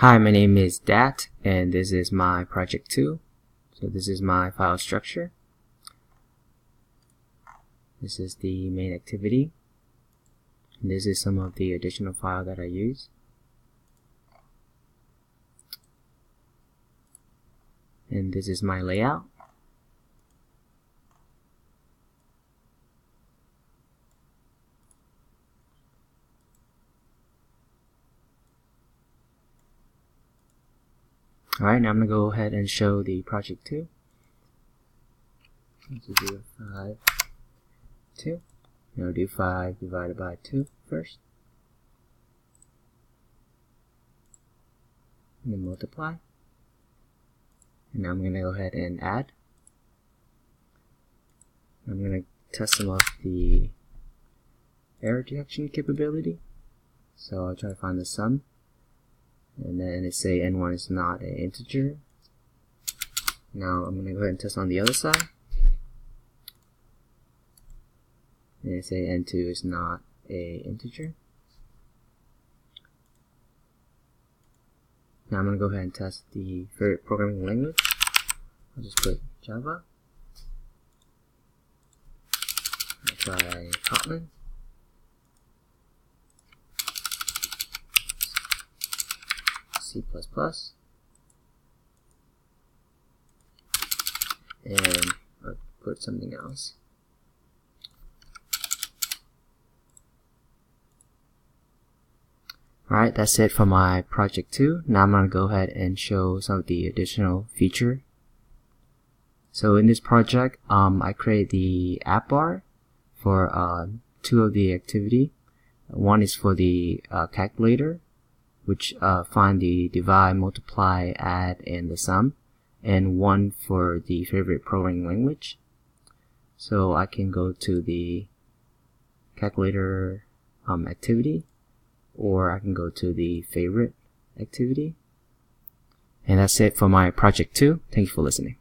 Hi, my name is Dat, and this is my project 2. So this is my file structure. This is the main activity. And this is some of the additional file that I use. And this is my layout. Alright, now I'm going to go ahead and show the project 2. Let's do 5, 2. Now do 5 divided by 2 first. And then multiply. And now I'm going to go ahead and add. I'm going to test some of the error detection capability. So I'll try to find the sum. And then it say n1 is not an integer. Now I'm going to go ahead and test on the other side. And it say n2 is not a integer. Now I'm going to go ahead and test the favorite programming language. I'll just put Java. I'll try Kotlin. C++, and I'll put something else. Alright, that's it for my project 2. Now I'm going to go ahead and show some of the additional feature. So in this project, I create the app bar for 2 of the activity. One is for the calculator, which find the divide, multiply, add, and the sum, and one for the favorite programming language. So I can go to the calculator activity, or I can go to the favorite activity. And that's it for my project 2. Thank you for listening.